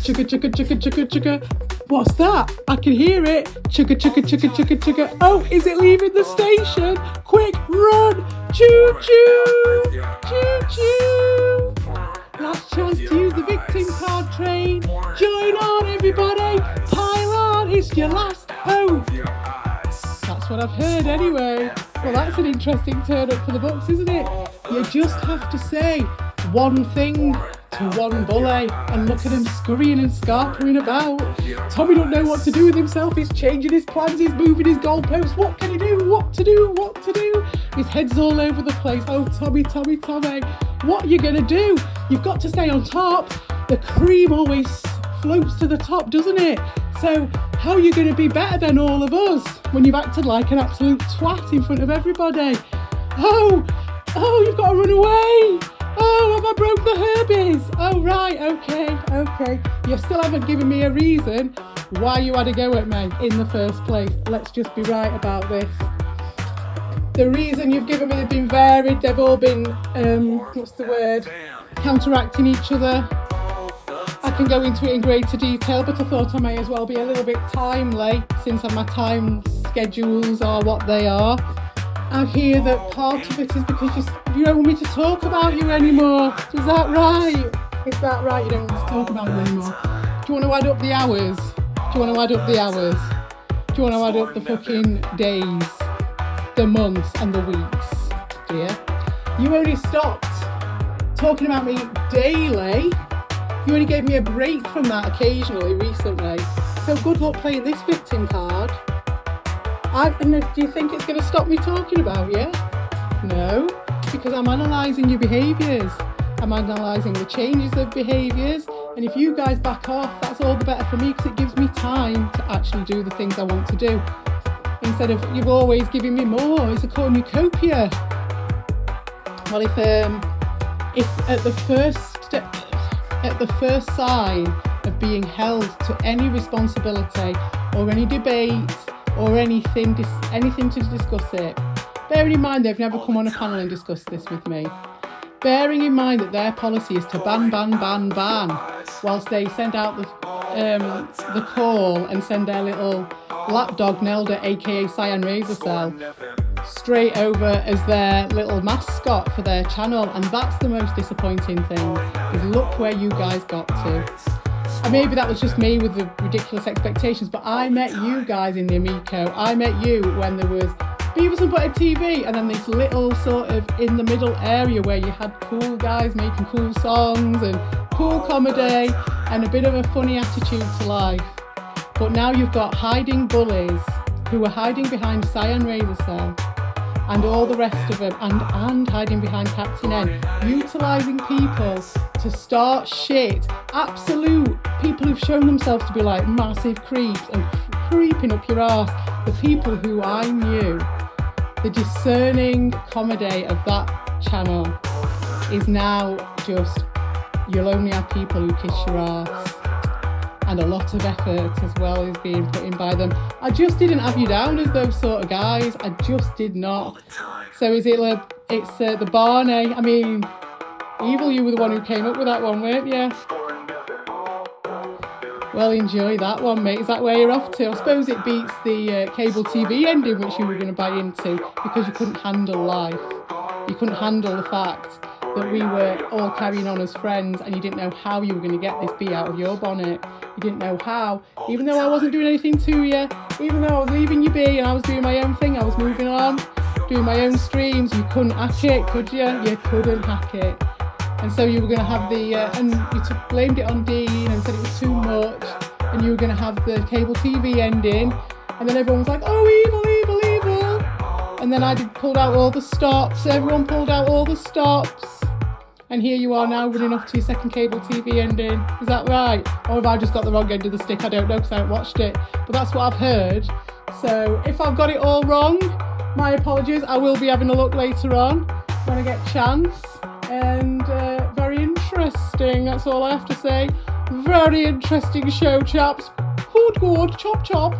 chugga chugga chugga chugga chugga. What's that? I can hear it. Chugga chugga chugga chugga chugga. Oh, is it leaving the station? Quick, run! Choo choo! Choo choo! Last chance to use the victim card train. Join on, everybody! Pile on! It's your last hope. That's what I've heard anyway. Well, that's an interesting turn up for the books, isn't it? You just have to say one thing to one bully and look at him scurrying and scarpering about. Tommy don't know what to do with himself. He's changing his plans. He's moving his goalposts. What can he do? What to do? What to do? His head's all over the place. Oh, Tommy, Tommy, Tommy. What are you going to do? You've got to stay on top. The cream always floats to the top, doesn't it? So how are you going to be better than all of us when you've acted like an absolute twat in front of everybody? Oh, you've got to run away. Oh, have I broke the herbies? Oh, right, okay. You still haven't given me a reason why you had a go at me in the first place. Let's just be right about this. The reason you've given me has been varied. They've all been, counteracting each other. I can go into it in greater detail, but I thought I may as well be a little bit timely since my time schedules are what they are. I hear that part of it is because you don't want me to talk about you anymore. Is that right? Is that right? You don't want me to talk about you anymore. Do you want to add up the hours? Do you want to add up the hours? Do you want to add up the fucking days, the months and the weeks, dear? You only stopped talking about me daily. You only gave me a break from that occasionally recently. So good luck playing this victim card. Do you think it's going to stop me talking about you? No, because I'm analysing your behaviours. I'm analysing the changes of behaviours. And if you guys back off, that's all the better for me because it gives me time to actually do the things I want to do. Instead of you've always giving me more. It's a cornucopia. Well, if at the first sign of being held to any responsibility or any debate or anything to discuss it, bearing in mind they've never come on a panel and discussed this with me, bearing in mind that their policy is to ban, whilst they send out the call and send their little lapdog Nelda, aka Cyan Razor Cell, straight over as their little mascot for their channel. And that's the most disappointing thing, is look where you guys got to. And maybe that was just me with the ridiculous expectations, but I met you guys in the Amico. I met you when there was Beavis and Butthead TV and then this little sort of in the middle area where you had cool guys making cool songs and cool comedy and a bit of a funny attitude to life. But now you've got hiding bullies who are hiding behind Cyan Razor Cell and all the rest of them, and hiding behind Captain N, utilising people to start shit. Absolute people who've shown themselves to be like massive creeps and creeping up your arse. The people who I knew, the discerning comedy of that channel is now just, you'll only have people who kiss your arse. And a lot of effort as well is being put in by them. I just didn't have you down as those sort of guys. I just did not. So it's the Barney. I mean, Evil, you were the one who came up with that one, weren't you? Well, enjoy that one, mate. Is that where you're off to? I suppose it beats the cable TV ending, which you were going to buy into because you couldn't handle life. You couldn't handle the fact that we were all carrying on as friends and you didn't know how you were going to get this bee out of your bonnet. You didn't know how, even though I wasn't doing anything to you, even though I was leaving you be and I was doing my own thing, I was moving on, doing my own streams. You couldn't hack it, could you? You couldn't hack it. And so you were going to have and you blamed it on Dean and said it was too much, and you were going to have the cable TV ending, and then everyone was like, oh, evil, evil, evil. And then I pulled out all the stops, everyone pulled out all the stops. And here you are now running off to your second cable TV ending. Is that right? Or have I just got the wrong end of the stick? I don't know because I haven't watched it. But that's what I've heard. So if I've got it all wrong, my apologies. I will be having a look later on when I get a chance. And very interesting. That's all I have to say. Very interesting show, chaps. Good, chop, chop.